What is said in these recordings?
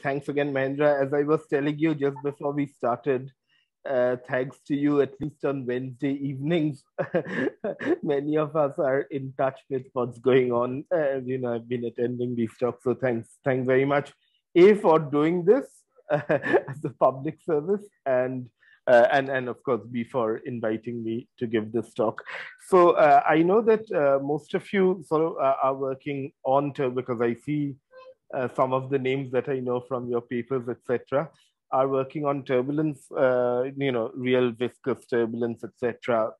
thanks again, Mahendra. As I was telling you just before we started, thanks to you, at least on Wednesday evenings, many of us are in touch with what's going on. I've been attending these talks, so thanks very much. For doing this as a public service, and of course B for inviting me to give this talk. So I know that most of you sort of are working on because I see some of the names that I know from your papers, etc., are working on turbulence, real viscous turbulence, etc.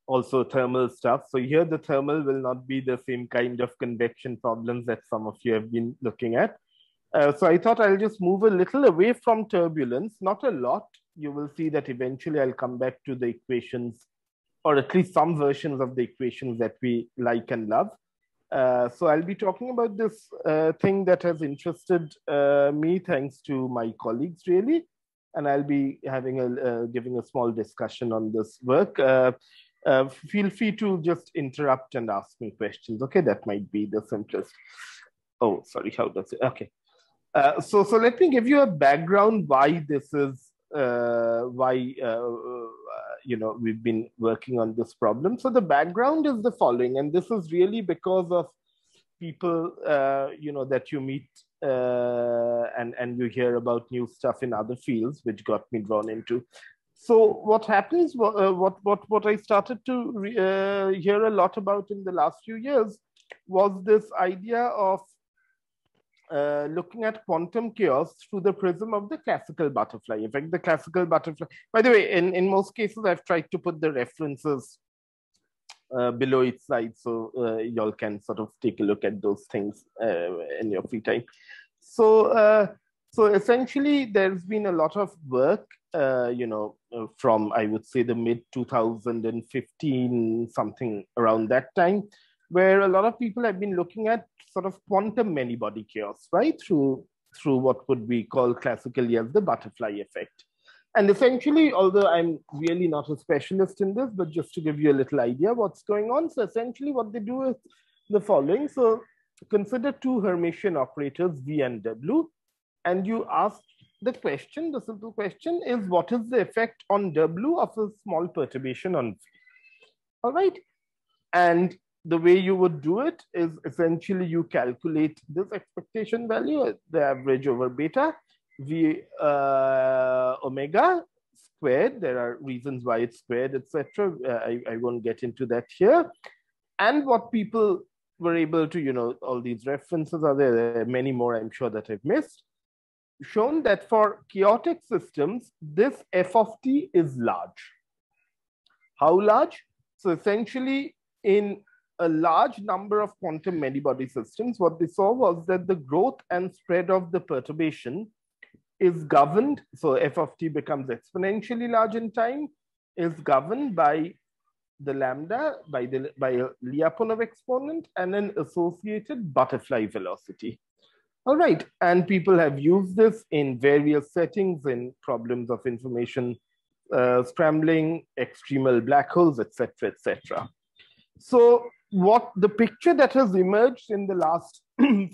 Also thermal stuff. So here the thermal will not be the same kind of convection problems that some of you have been looking at. So I thought I'll just move a little away from turbulence, not a lot. You will see that eventually I'll come back to the equations, or at least some versions of the equations that we like and love. So I'll be talking about this thing that has interested me, thanks to my colleagues, really. And I'll be having giving a small discussion on this work. Feel free to just interrupt and ask me questions. Okay, that might be the simplest. Oh, sorry, how does it? Okay. So let me give you a background why this is, we've been working on this problem. So the background is the following, and this is really because of people, that you meet and you hear about new stuff in other fields, which got me drawn into. So what happens, what I started to hear a lot about in the last few years was this idea of looking at quantum chaos through the prism of the classical butterfly effect. The classical butterfly, by the way, in most cases, I've tried to put the references below each slide, so y'all can sort of take a look at those things in your free time. So essentially, there's been a lot of work, from, I would say, the mid 2015, something around that time, where a lot of people have been looking at sort of quantum many-body chaos, right? Through what would be called classically as the butterfly effect. And essentially, although I'm really not a specialist in this, but just to give you a little idea what's going on. So essentially what they do is the following. So consider two Hermitian operators, V and W, and you ask the question, the simple question is, what is the effect on W of a small perturbation on V? All right. And the way you would do it is essentially you calculate this expectation value, the average over beta, V omega squared. There are reasons why it's squared, etc. I won't get into that here. And what people were able to, all these references are there. There are many more, I'm sure, that I've missed. Shown that for chaotic systems, this f of t is large. How large? So essentially, in a large number of quantum many-body systems, what they saw was that the growth and spread of the perturbation is governed, so f of t becomes exponentially large in time, is governed by the lambda, by a Lyapunov exponent and an associated butterfly velocity. All right, and people have used this in various settings, in problems of information scrambling, extremal black holes, etc., etc. So what the picture that has emerged in the last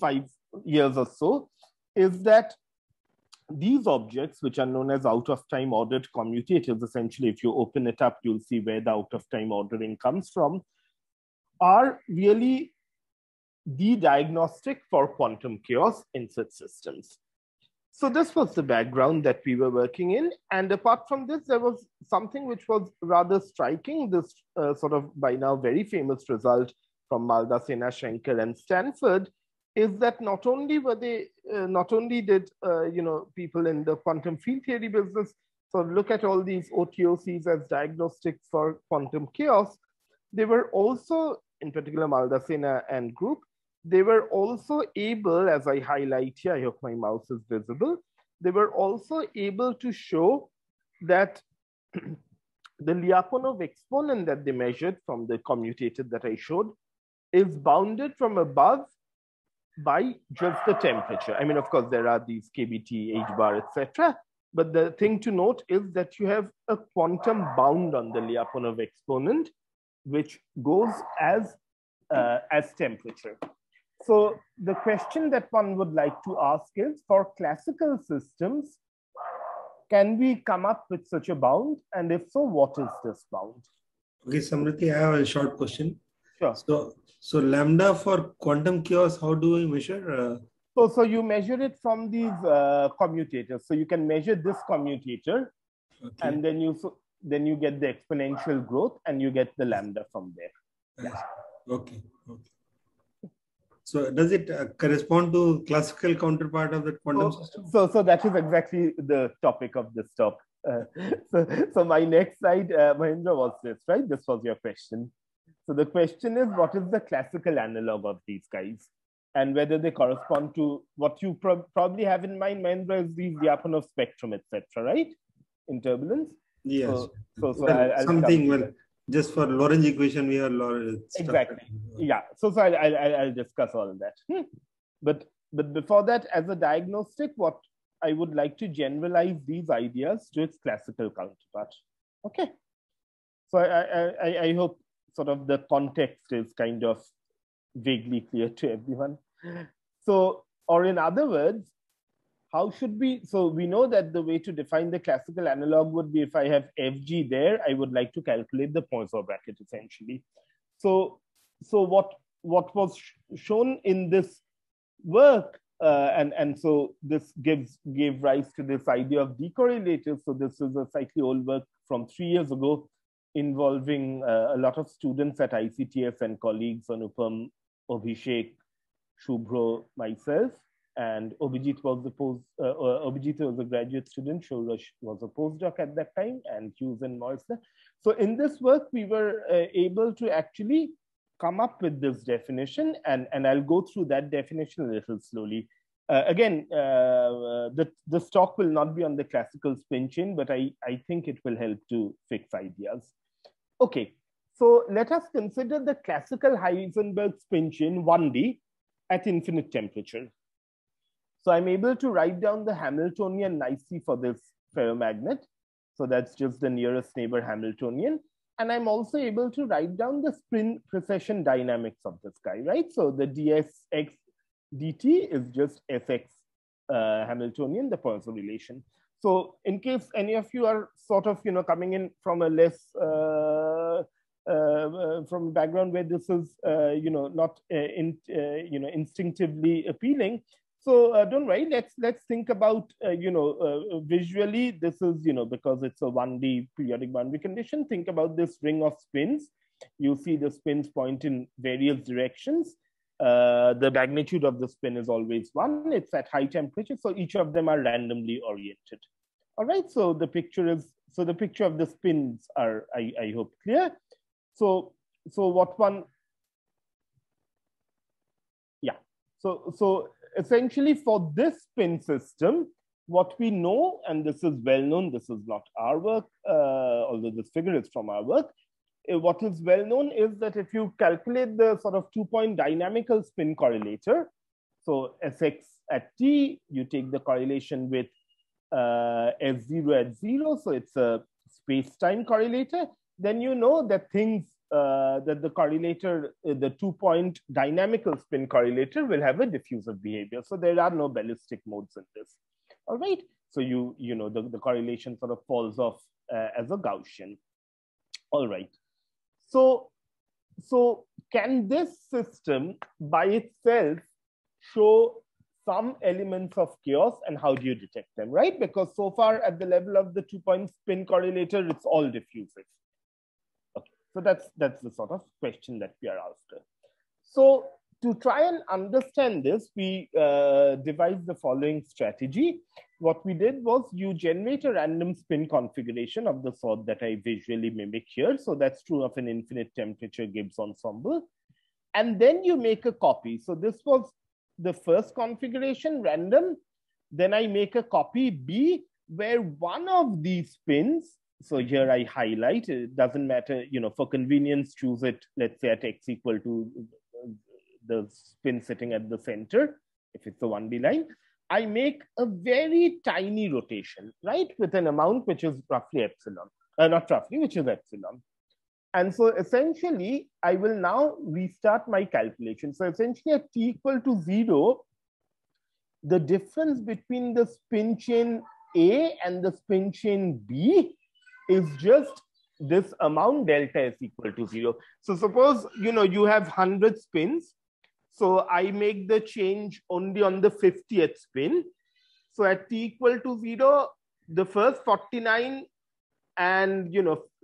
5 years or so is that these objects, which are known as out-of-time ordered commutators, essentially, if you open it up, you'll see where the out-of-time ordering comes from, are really the diagnostic for quantum chaos in such systems. So this was the background that we were working in. And apart from this, there was something which was rather striking, this sort of by now very famous result from Maldacena, Sankar, and Stanford, is that not only did people in the quantum field theory business sort of look at all these OTOCs as diagnostics for quantum chaos, they were also, in particular Maldacena and group, they were also able, as I highlight here, I hope my mouse is visible, they were also able to show that the Lyapunov exponent that they measured from the commutator that I showed is bounded from above by just the temperature. I mean, of course, there are these KBT, H bar, etc. But the thing to note is that you have a quantum bound on the Lyapunov exponent, which goes as temperature. So the question that one would like to ask is, for classical systems, can we come up with such a bound? And if so, what is this bound? Okay, Samriddhi, I have a short question. Sure. So lambda for quantum chaos, how do we measure? So you measure it from these commutators. So you can measure this commutator, okay, and then you get the exponential growth, and you get the lambda from there. Yeah. Okay. So does it correspond to classical counterpart of the quantum system? So that is exactly the topic of this talk. So my next slide, Mahendra, was this, right? This was your question. So the question is, what is the classical analog of these guys? And whether they correspond to what you probably have in mind, Mahendra, is the Lyapunov spectrum, etc., right? In turbulence. Yes. I'll something, well, just for Lorentz equation, we have Lorentz. Exactly. Yeah. So I'll discuss all of that. But before that, as a diagnostic, what I would like to generalize these ideas to its classical counterpart. Okay. So I hope sort of the context is kind of vaguely clear to everyone. So, or in other words, how should we, so we know that the way to define the classical analog would be, if I have Fg there, I would like to calculate the Poisson bracket essentially. So what was shown in this work, and so this gave rise to this idea of decorrelators. So this is a slightly old work from 3 years ago, involving a lot of students at ICTS and colleagues, Anupam, Abhishek, Shubhro, myself, and Abhijit was a graduate student, Shourash was a postdoc at that time, and Hughes and Morrison. So in this work, we were able to actually come up with this definition, and I'll go through that definition a little slowly. Again, this talk will not be on the classical spin chain, but I think it will help to fix ideas. Okay, so let us consider the classical Heisenberg spin chain 1D at infinite temperature. So I'm able to write down the Hamiltonian nicely for this ferromagnet. So that's just the nearest neighbor Hamiltonian. And I'm also able to write down the spin precession dynamics of this guy, right? So the dsx dt is just fx Hamiltonian, the Poisson relation. So in case any of you are sort of, coming in from a less, from a background where this is, not, instinctively appealing. So don't worry, let's think about, visually, this is, because it's a 1D periodic boundary condition, think about this ring of spins. You see the spins point in various directions. The magnitude of the spin is always 1. It's at high temperature, so each of them are randomly oriented. All right, so the picture of the spins are, I hope, clear. So what one, yeah. So essentially for this spin system, what we know, and this is well known, this is not our work, although this figure is from our work, what is well known is that if you calculate the sort of 2-point dynamical spin correlator, so Sx at t, you take the correlation with S0 at 0, so it's a space-time correlator, then you know that things, that the correlator, the 2-point dynamical spin correlator will have a diffusive behavior. So there are no ballistic modes in this. All right. So the correlation sort of falls off as a Gaussian. All right. So can this system by itself show some elements of chaos, and how do you detect them, right? Because so far at the level of the 2-point spin correlator, it's all diffusive. Okay, so that's the sort of question that we are after. So to try and understand this, we devised the following strategy. What we did was you generate a random spin configuration of the sort that I visually mimic here. So that's true of an infinite temperature Gibbs ensemble. And then you make a copy. So this was the first configuration, random. Then I make a copy B where one of these spins, so here I highlight, it doesn't matter, for convenience, choose it, let's say at x equal to the spin sitting at the center, if it's a 1D line. I make a very tiny rotation, right, with an amount which is roughly epsilon, not roughly, which is epsilon. And so essentially, I will now restart my calculation. So essentially at t equal to 0, the difference between the spin chain A and the spin chain B is just this amount delta is equal to 0. So suppose, you have 100 spins. So I make the change only on the 50th spin. So at t equal to 0, the first 49 and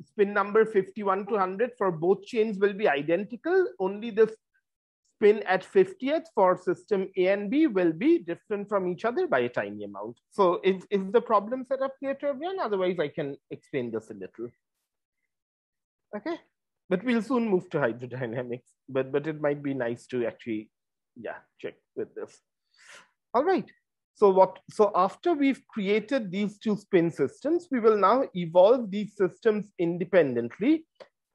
spin number 51 to 100 for both chains will be identical. Only the spin at 50th for system A and B will be different from each other by a tiny amount. So is the problem set up clear to everyone? Otherwise, I can explain this a little. Okay, but we'll soon move to hydrodynamics. But it might be nice to actually, check with this. All right. So after we've created these two spin systems, we will now evolve these systems independently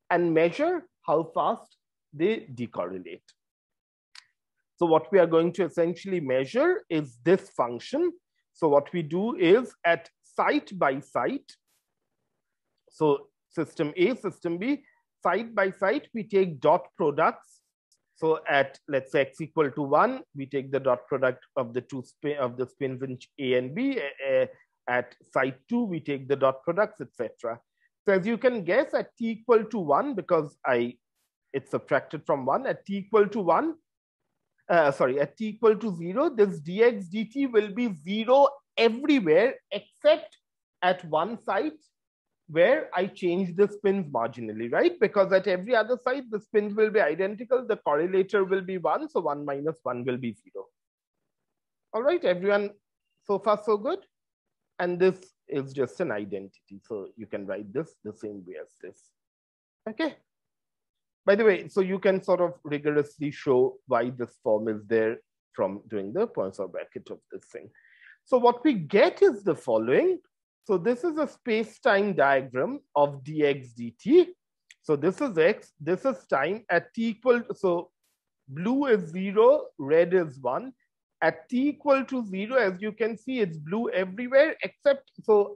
and measure how fast they decorrelate. So what we are going to essentially measure is this function. So what we do is at site by site, so system A, system B, site by site, we take dot products. So at, let's say, x equal to 1, we take the dot product of the spins in A and B. At site 2, we take the dot products, etc. So as you can guess, at t equal to 1, because it's subtracted from 1, at t equal to 1, at t equal to 0, this dx dt will be 0 everywhere except at one site where I change the spins marginally, right? Because at every other site, the spins will be identical. The correlator will be 1. So 1 minus 1 will be 0. All right, everyone, so far so good? And this is just an identity. So you can write this the same way as this. Okay. By the way, so you can sort of rigorously show why this form is there from doing the Poisson bracket of this thing. So what we get is the following. So this is a space-time diagram of dx dt. So this is x, this is time at t equal to, so blue is 0, red is 1. At t equal to 0, as you can see, it's blue everywhere except, so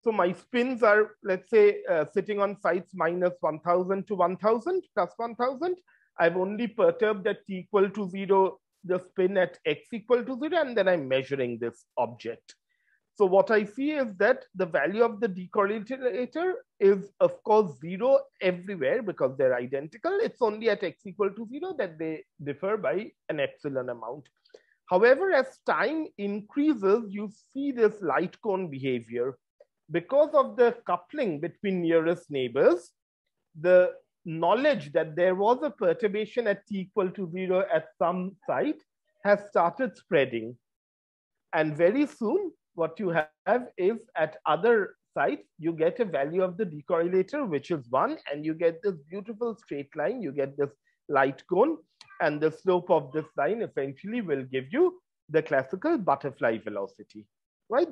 my spins are, let's say, sitting on sites minus 1000 to 1000 plus 1000. I've only perturbed at t equal to 0 the spin at x equal to 0, and then I'm measuring this object. So what I see is that the value of the decorrelator is, of course, 0 everywhere because they're identical. It's only at x equal to 0 that they differ by an epsilon amount. However, as time increases, you see this light cone behavior. Because of the coupling between nearest neighbors, the knowledge that there was a perturbation at t equal to 0 at some site has started spreading. And very soon, what you have is at other sites, you get a value of the decorrelator, which is 1, and you get this beautiful straight line, you get this light cone, and the slope of this line essentially will give you the classical butterfly velocity, right?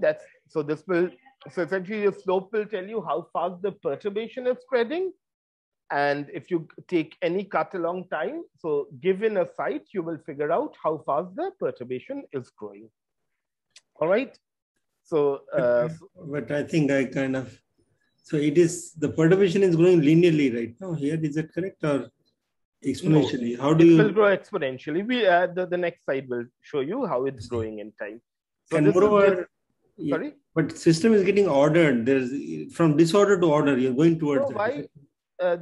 So essentially the slope will tell you how fast the perturbation is spreading. And if you take any cut along time, so given a site, you will figure out how fast the perturbation is growing. All right. So, but I think so it is, the perturbation is growing linearly right now here. Is that correct, or exponentially? No, how do you? It will grow exponentially. The next slide will show you how it's growing in time. So and moreover, sorry? But system is getting ordered. There's from disorder to order. You're going towards that. Why?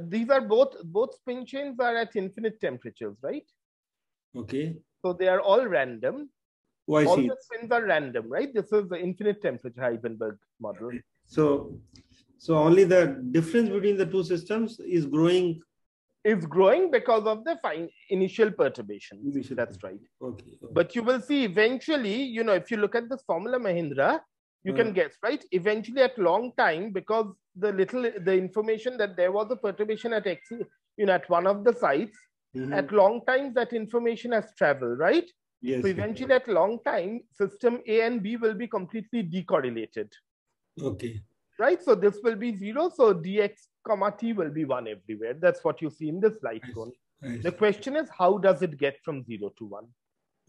These are both spin chains are at infinite temperatures, right? Okay. So they are all random. All the spins are random, right? This is the infinite temperature Heisenberg model. So only the difference between the two systems is growing. Is growing because of the initial perturbation. That's right. Okay. But you will see eventually, if you look at this formula, Mahindra, you can guess, right? Eventually at long time, because the information that there was a perturbation at x, at one of the sites, at long time that information has traveled, right? Yes. So eventually at long time, system A and B will be completely decorrelated. Okay. Right? So this will be 0. So dx comma t will be 1 everywhere. That's what you see in this light cone. The question is, how does it get from 0 to 1?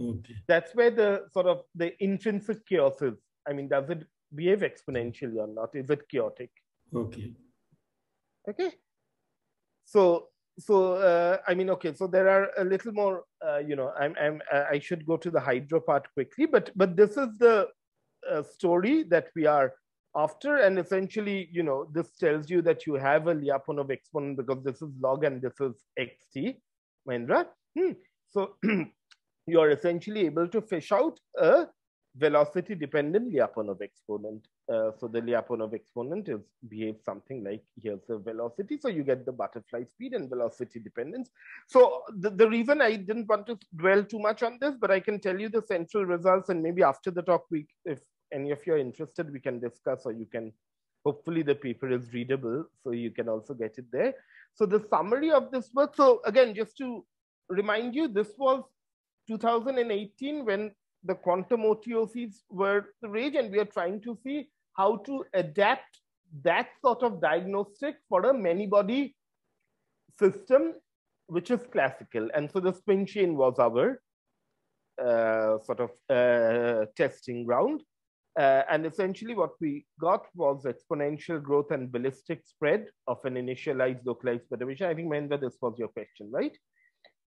Okay. That's where the sort of the intrinsic chaos is. I mean, does it behave exponentially or not? Is it chaotic? Okay. Okay. I mean, okay, so there are a little more, I should go to the hydro part quickly, but this is the story that we are after. And essentially, this tells you that you have a Lyapunov exponent because this is log and this is xt, Mahendra. So you're essentially able to fish out a velocity dependent Lyapunov exponent. So the Lyapunov exponent behaves something like, here's the velocity. So you get the butterfly speed and velocity dependence. So the reason I didn't want to dwell too much on this, but I can tell you the central results, and maybe after the talk, if any of you are interested, we can discuss, or you can, hopefully the paper is readable, so you can also get it there. So the summary of this work, so again, just to remind you, this was 2018 when the quantum OTOCs were the rage, and we are trying to see how to adapt that sort of diagnostic for a many-body system, which is classical. And so the spin chain was our testing ground. And essentially what we got was exponential growth and ballistic spread of an initialized localized perturbation. I think, Mahendra, this was your question, right?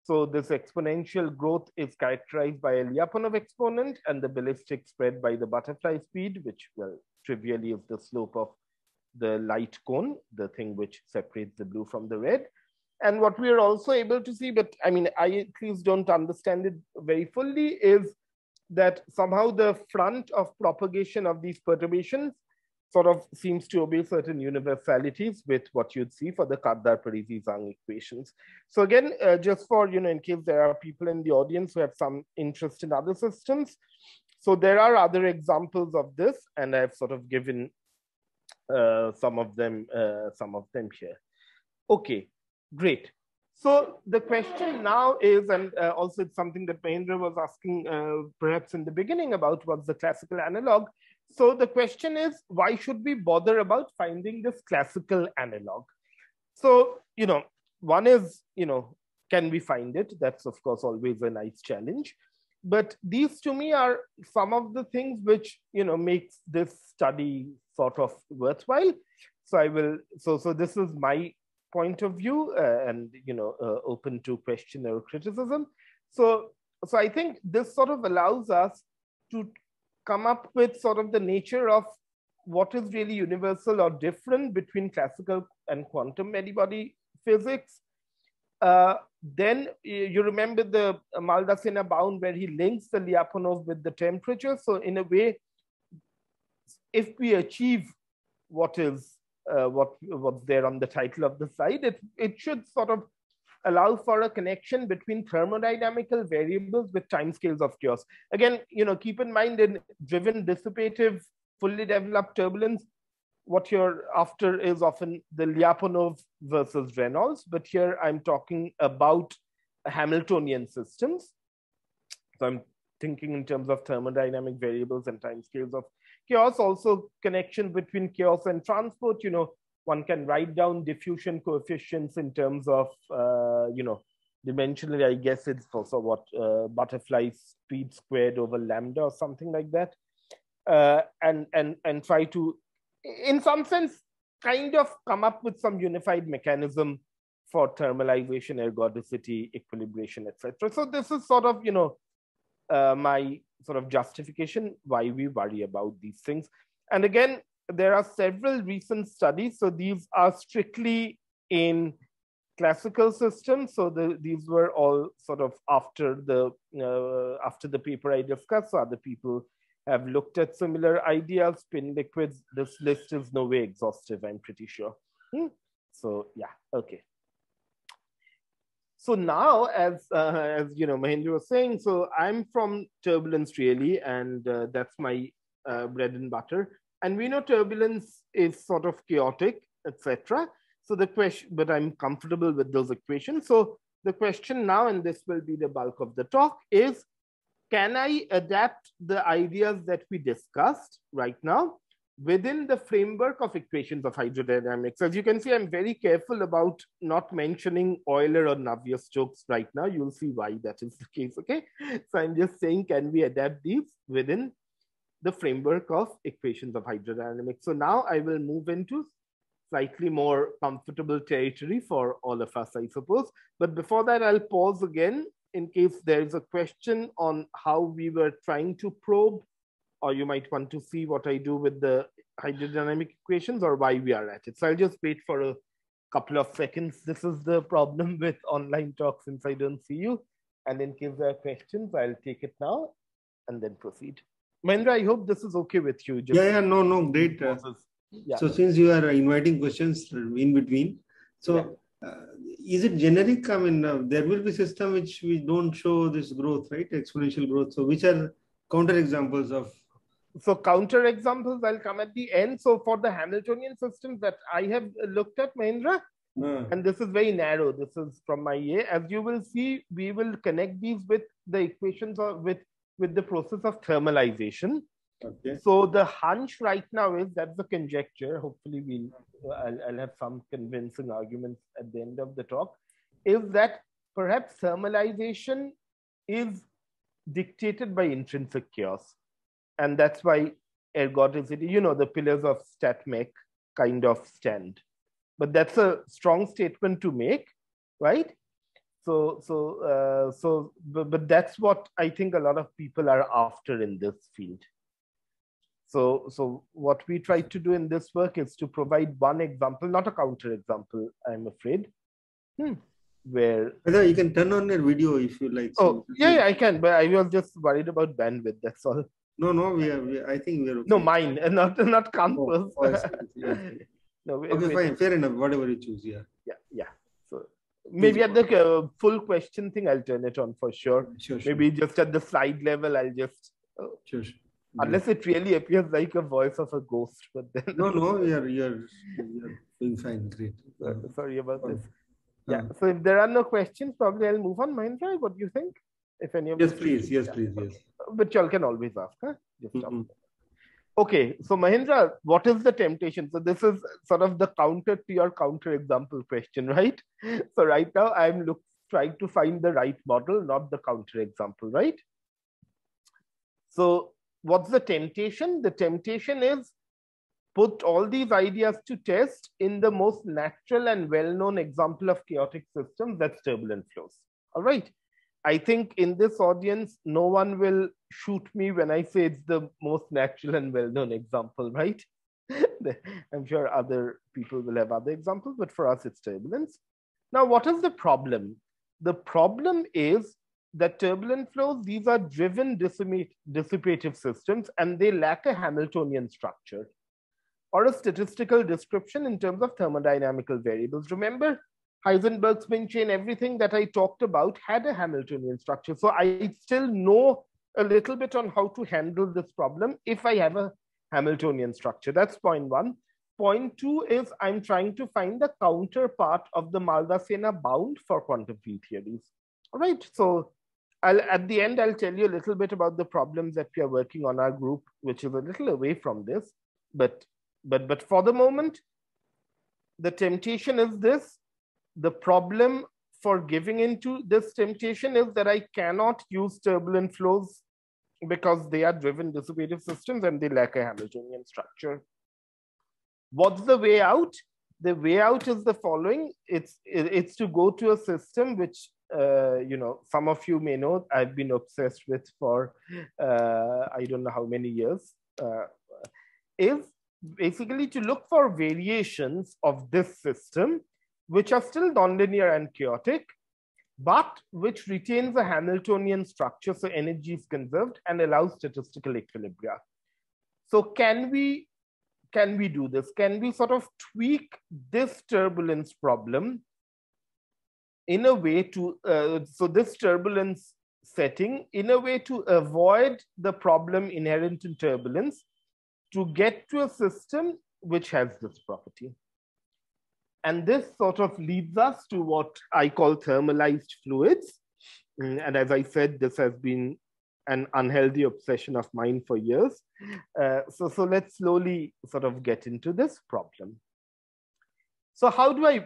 So this exponential growth is characterized by a Lyapunov exponent, and the ballistic spread by the butterfly speed, which, well, trivially is the slope of the light cone, the thing which separates the blue from the red. And what we are also able to see, but I mean, I at least don't understand it very fully, is that somehow the front of propagation of these perturbations sort of seems to obey certain universalities with what you'd see for the Kardar-Parisi-Zhang equations. So again, just for, in case there are people in the audience who have some interest in other systems, so there are other examples of this, and I've sort of given some of them here. Okay, great. So the question now is, and also it's something that Mahendra was asking perhaps in the beginning about what's the classical analog. So the question is, why should we bother about finding this classical analog? So, one is, can we find it? That's of course always a nice challenge. But these to me are some of the things which, makes this study sort of worthwhile. So so this is my point of view and, open to question or criticism. So I think this sort of allows us to come up with sort of the nature of what is really universal or different between classical and quantum many-body physics. Then you remember the Maldacena bound where he links the Lyapunov with the temperature. So in a way, if we achieve what is what's there on the title of the slide, it should sort of allow for a connection between thermodynamical variables with timescales of chaos. Again, keep in mind, in driven dissipative, fully developed turbulence, what you're after is often the Lyapunov versus Reynolds, but here I'm talking about Hamiltonian systems. So I'm thinking in terms of thermodynamic variables and timescales of chaos. Also, connection between chaos and transport. One can write down diffusion coefficients in terms of, dimensionally, I guess it's also what butterfly speed squared over lambda or something like that. And try to, in some sense, kind of come up with some unified mechanism for thermalization, ergodicity, equilibration, etc. So this is sort of, my sort of justification why we worry about these things. And again, there are several recent studies. So these are strictly in classical systems. So these were all sort of after the paper I discussed. So other people have looked at similar ideas, spin liquids. This list is no way exhaustive, I'm pretty sure. So yeah, okay. So now, as Mahendra was saying, so I'm from Turbulence really, and that's my bread and butter. And we know turbulence is sort of chaotic, etc. So the question, but I'm comfortable with those equations. So the question now, and this will be the bulk of the talk, is can I adapt the ideas that we discussed right now within the framework of equations of hydrodynamics? As you can see, I'm very careful about not mentioning Euler or Navier-Stokes right now. You'll see why that is the case, okay? So I'm just saying, can we adapt these within the framework of equations of hydrodynamics? So now I will move into slightly more comfortable territory for all of us, I suppose. But before that, I'll pause again in case there is a question on how we were trying to probe, or you might want to see what I do with the hydrodynamic equations or why we are at it. So I'll just wait for a couple of seconds. This is the problem with online talk since I don't see you. And in case there are questions, I'll take it now and then proceed. Mahendra, I hope this is okay with you. Just no, great. Yeah. So since you are inviting questions in between, so is it generic? I mean, there will be system which we don't show this growth, right? Exponential growth. So which are counter examples of? So counter examples, I'll come at the end. So for the Hamiltonian systems that I have looked at, Mahendra, and this is very narrow. This is from my EA. As you will see, we will connect these with the equations or with the process of thermalization. Okay. So the hunch right now is, that's the conjecture. Hopefully I'll have some convincing arguments at the end of the talk, is that perhaps thermalization is dictated by intrinsic chaos. And that's why ergodicity, the pillars of StatMech kind of stand. But that's a strong statement to make, right? But that's what I think a lot of people are after in this field. So what we try to do in this work is to provide one example, not a counter example, I'm afraid. Where you can turn on your video if you like. Oh, yeah, I can, but I was just worried about bandwidth. That's all. No, I think we're okay. No, mine, not campus. No, okay, fine, fair enough. Whatever you choose, yeah. So maybe at the full question thing, I'll turn it on for sure. Sure. Maybe just at the slide level, I'll just. Sure. Unless it really appears like a voice of a ghost, but then. No, you're doing fine. Great. Sorry about this. Yeah. So if there are no questions, probably I'll move on. Mahendra, what do you think? If any of yes, please. Yes. But y'all can always ask, huh? Just Okay, so Mahendra, what is the temptation? So this is sort of the counter to your counter example question, right? So right now I'm trying to find the right model, not the counter example, right? So what's the temptation? The temptation is put all these ideas to test in the most natural and well-known example of chaotic systems, that's turbulent flows. All right. I think in this audience, no one will shoot me when I say it's the most natural and well-known example, right? I'm sure other people will have other examples, but for us, it's turbulence. Now, what is the problem? The problem is that turbulent flows, these are driven dissipative systems, and they lack a Hamiltonian structure or a statistical description in terms of thermodynamical variables. Remember, Heisenberg's spin chain, everything that I talked about had a Hamiltonian structure. So I still know a little bit on how to handle this problem if I have a Hamiltonian structure. That's point one. Point two is I'm trying to find the counterpart of the Maldacena bound for quantum field theories. All right. So at the end, I'll tell you a little bit about the problems that we are working on our group, which is a little away from this. But for the moment, the temptation is this. The problem for giving into this temptation is that I cannot use turbulent flows because they are driven dissipative systems and they lack a Hamiltonian structure. What's the way out? The way out is the following. It's to go to a system which, some of you may know, I've been obsessed with for, I don't know how many years, is basically to look for variations of this system which are still nonlinear and chaotic, but which retains a Hamiltonian structure, so energy is conserved and allows statistical equilibria. So can we do this? Can we sort of tweak this turbulence problem in a way to, so this turbulence setting in a way to avoid the problem inherent in turbulence to get to a system which has this property? And this sort of leads us to what I call thermalized fluids. And as I said, this has been an unhealthy obsession of mine for years. So let's slowly sort of get into this problem. So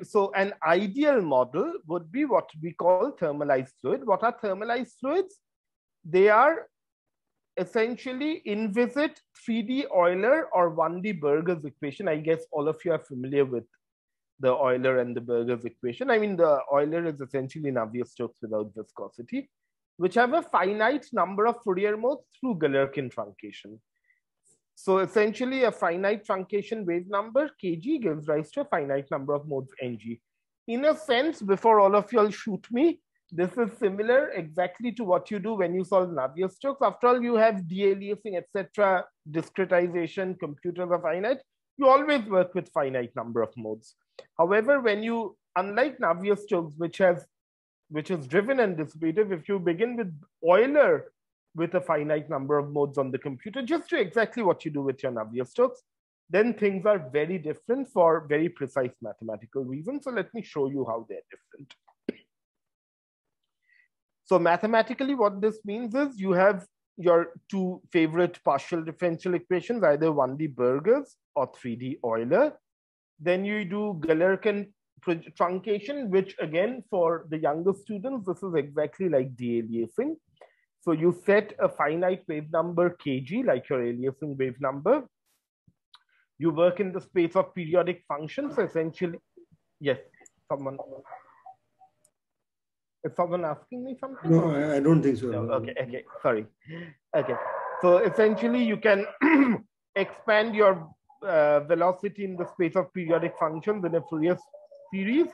so an ideal model would be what we call thermalized fluid. What are thermalized fluids? They are essentially inviscid 3D Euler or 1D Burger's equation. I guess all of you are familiar with the Euler and the Burger's equation. I mean, the Euler is essentially Navier-Stokes without viscosity, which have a finite number of Fourier modes through Galerkin truncation. So essentially, a finite truncation wave number, kg, gives rise to a finite number of modes, ng. In a sense, before all of y'all shoot me, this is similar exactly to what you do when you solve Navier-Stokes. After all, you have de-aliasing, etc., discretization, computers are finite. You always work with finite number of modes. However, when you, unlike Navier-Stokes, which is driven and dissipative, if you begin with Euler with a finite number of modes on the computer, just do exactly what you do with your Navier-Stokes, then things are very different for very precise mathematical reasons. So let me show you how they're different. So mathematically, what this means is you have your two favorite partial differential equations, either 1D Burger's or 3D Euler. Then you do Galerkin truncation, which again, for the younger students, this is exactly like de-aliasing. So you set a finite wave number kg, like your aliasing wave number. You work in the space of periodic functions. So essentially, yes, is someone asking me something? No, I don't think so. No, okay, sorry. Okay, so essentially you can expand your velocity in the space of periodic functions in a Fourier series.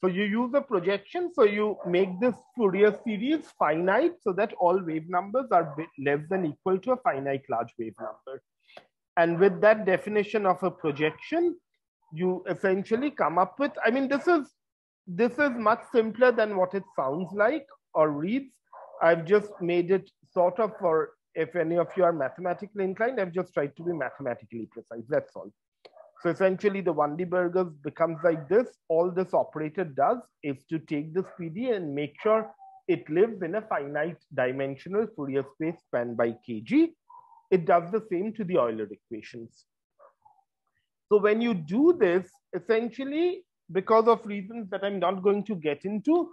So you use a projection. So you make this Fourier series finite so that all wave numbers are less than equal to a finite large wave number. And with that definition of a projection, you essentially come up with, I mean, this is much simpler than what it sounds like or reads. I've just made it sort of, for if any of you are mathematically inclined, I've just tried to be mathematically precise, that's all. So essentially the 1D Burgers becomes like this. All this operator does is to take this PD and make sure it lives in a finite dimensional Fourier space spanned by kg. It does the same to the Euler equations. So when you do this, essentially, because of reasons that I'm not going to get into,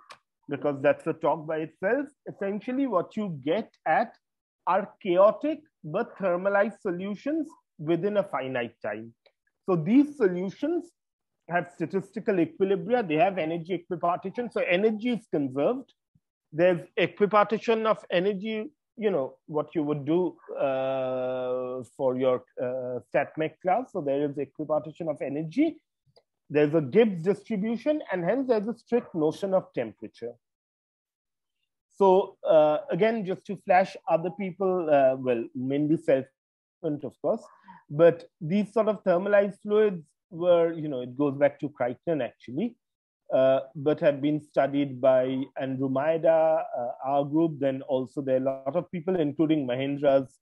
because that's a talk by itself, essentially what you get at are chaotic but thermalized solutions within a finite time. So these solutions have statistical equilibria, they have energy equipartition, so energy is conserved. There's equipartition of energy, you know, what you would do for your StatMech class. So there is equipartition of energy. There's a Gibbs distribution, and hence there's a strict notion of temperature. So again, just to flash other people, well, mainly self-evident, of course, but these sort of thermalized fluids were, you know, it goes back to Crichton actually, but have been studied by Andrew Maeda, our group. Then also there are a lot of people, including Mahendra's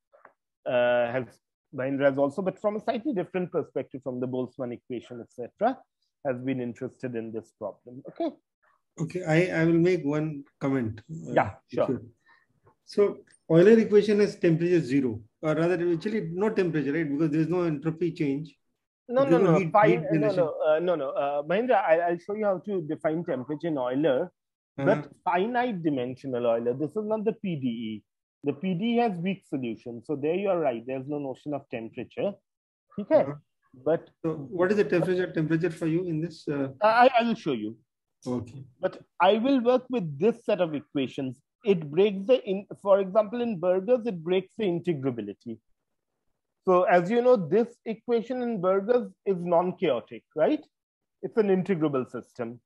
also, but from a slightly different perspective, from the Boltzmann equation, etc., has been interested in this problem. Okay. Okay, I will make one comment. Yeah, sure. So Euler equation has temperature 0, or rather, actually not temperature, right? Because there is no entropy change. No. Mahendra, I'll show you how to define temperature in Euler, but finite dimensional Euler. This is not the PDE. The PDE has weak solution. So there you are right. There's no notion of temperature. Okay. But so what is the temperature for you in this? I will show you. Okay. But I will work with this set of equations. It breaks for example, in Burgers, it breaks the integrability. So as you know, this equation in Burgers is non-chaotic, right? It's an integrable system.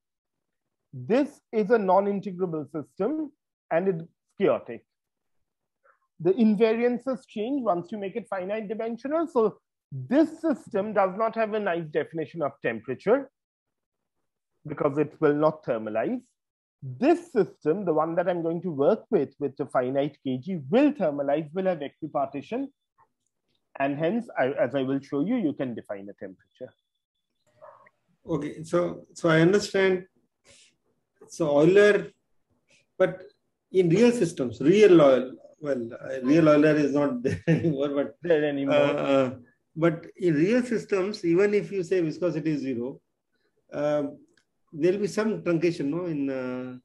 This is a non-integrable system and it's chaotic. The invariances change once you make it finite dimensional. So this system does not have a nice definition of temperature because it will not thermalize. This system, the one that I'm going to work with the finite kg, will thermalize, will have equipartition. And hence, as I will show you, you can define a temperature. Okay, so I understand. So Euler, but in real systems, real Euler is not there anymore. But in real systems, even if you say viscosity is 0, there will be some truncation, no? In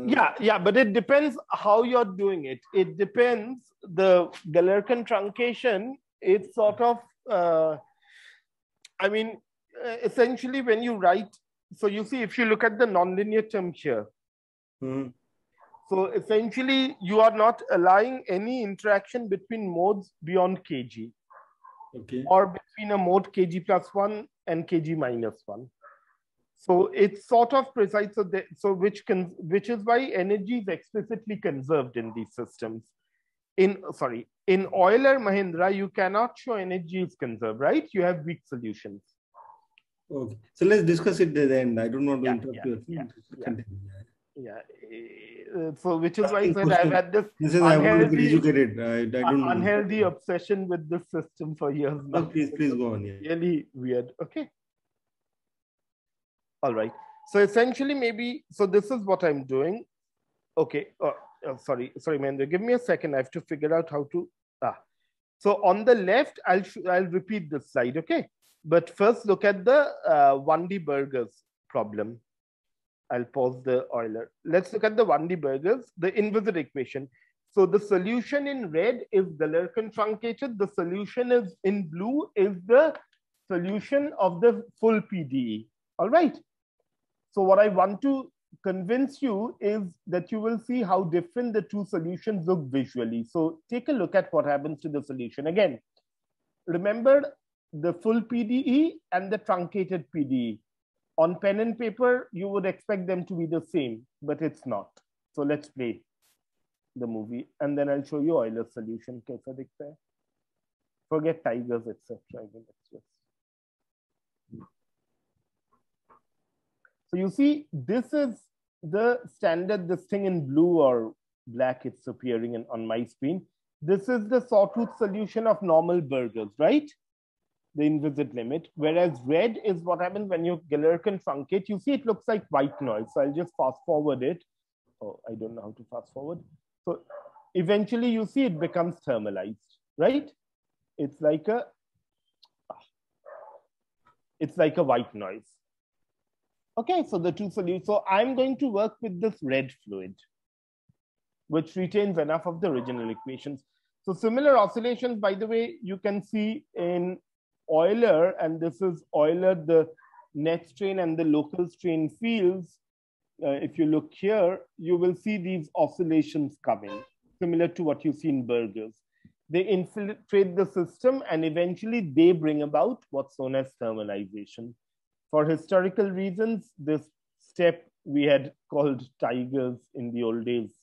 yeah, but it depends how you're doing it. It depends. The Galerkin truncation, it's sort of, I mean, essentially when you write So you see, if you look at the nonlinear term here, so essentially you are not allowing any interaction between modes beyond kg, or between a mode kg plus 1 and kg minus 1. So it's sort of precise, which is why energy is explicitly conserved in these systems. In Euler Mahindra, you cannot show energy is conserved, right? You have weak solutions. Okay, so let's discuss it at the end. I don't want to interrupt you. So which is why I said I've had this unhealthy obsession with this system for years now. Oh, please go on. Really weird. Okay. All right. So essentially, so this is what I'm doing. Okay. Sorry, Mahendra. Give me a second. I have to figure out how to. So on the left, I'll repeat this slide. Okay. But first, look at the 1D Burgers problem. I'll pause the Euler. Let's look at the 1D Burgers, the inviscid equation. So the solution in red is Galerkin truncated. The solution is in blue is the solution of the full PDE. All right. So what I want to convince you is that you will see how different the two solutions look visually. So take a look at what happens to the solution. Again, remember the full PDE and the truncated PDE. On pen and paper, you would expect them to be the same, but it's not. So let's play the movie, and then I'll show you Euler's solution. Forget tigers, etc. So you see, this is the standard, this thing in blue or black, it's appearing on my screen. This is the sawtooth solution of normal burgers, right? The inviscid limit, whereas red is what happens when you Galerkin truncate. You see, it looks like white noise. So I'll just fast forward it. Oh, I don't know how to fast forward. So eventually you see it becomes thermalized, right? It's like a white noise. Okay, so the two solutions. So I'm going to work with this red fluid, which retains enough of the original equations. So similar oscillations, by the way, you can see in Euler, and this is Euler, the net strain and the local strain fields. If you look here, you will see these oscillations coming, similar to what you see in burgers. They infiltrate the system, and eventually they bring about what's known as thermalization. For historical reasons, this step we had called tigers in the old days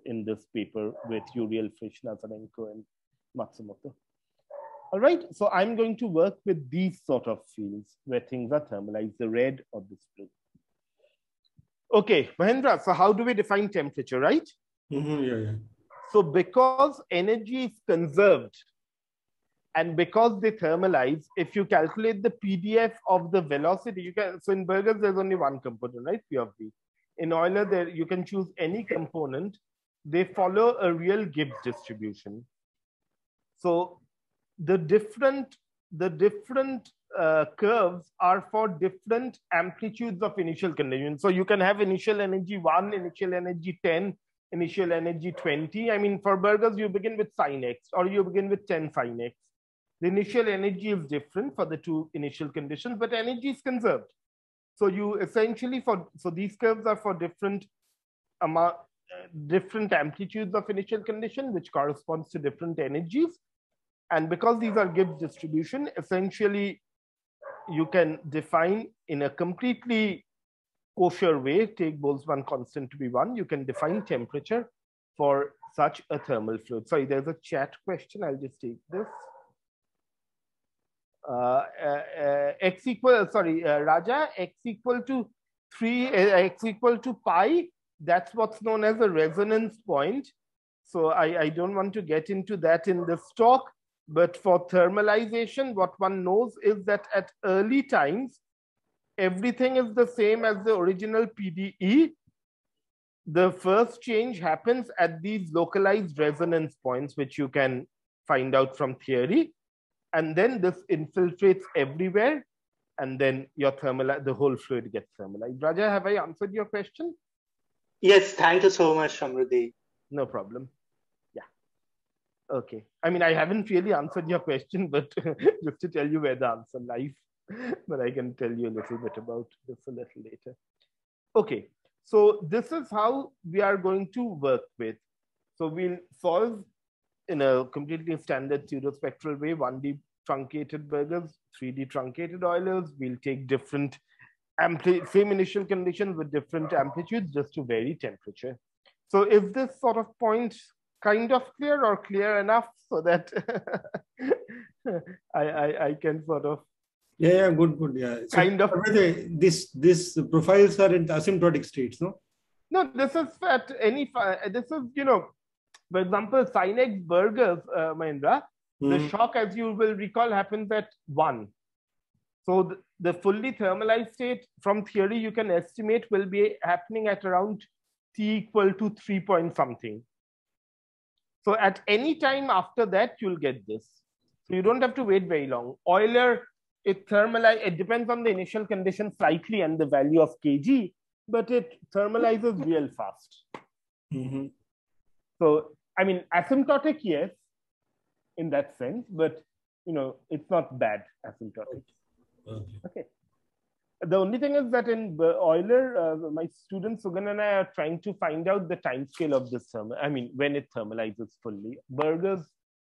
in this paper with Uriel Frisch, Nazarenko, and Matsumoto. All right, so I'm going to work with these sort of fields where things are thermalized, the red or the blue. Okay, Mahendra, so how do we define temperature, right? So because energy is conserved and because they thermalize, if you calculate the PDF of the velocity, you can, so in burgers, there's only one component, right? P of V. In Euler, there you can choose any component. They follow a real Gibbs distribution. So the different curves are for different amplitudes of initial condition. So you can have initial energy 1, initial energy 10, initial energy 20. I mean, for burgers, you begin with sin x or you begin with 10 sin x. The initial energy is different for the two initial conditions, but energy is conserved. So you essentially, so these curves are for different amplitudes of initial condition, which corresponds to different energies. And because these are Gibbs distribution, essentially you can define in a completely kosher way, take Boltzmann constant to be 1, you can define temperature for such a thermal fluid. Sorry, there's a chat question. I'll just take this. Raja, x equal to 3, x equal to pi, that's what's known as a resonance point. So I don't want to get into that in this talk. But for thermalization, what one knows is that at early times, everything is the same as the original PDE. The first change happens at these localized resonance points, which you can find out from theory. And then this infiltrates everywhere. And then your the whole fluid gets thermalized. Raja, have I answered your question? Yes, thank you so much, Samriddhi. No problem. Okay. I mean, I haven't really answered your question, but just to tell you where the answer lies. but I can tell you a little bit about this a little later. Okay, so this is how we are going to work with. So we'll solve in a completely standard pseudospectral way, 1D truncated burgers, 3D truncated Eulers. We'll take different same initial conditions with different amplitudes just to vary temperature. So is this sort of point kind of clear or clear enough so that I can sort of good, yeah. So kind of this profiles are in asymptotic states, no? No, this is at any this is, you know, for example, sin X burgers, Mahendra, the shock, as you will recall, happens at 1. So the fully thermalized state from theory you can estimate will be happening at around T equal to 3 point something. So at any time after that, you'll get this. So you don't have to wait very long. Euler, it depends on the initial condition slightly and the value of kg, but it thermalizes real fast. So, I mean, asymptotic, yes, in that sense, but, you know, it's not bad asymptotic. Okay. The only thing is that in Euler, my student Sugan and I are trying to find out the time scale of this when it thermalizes fully. Burgers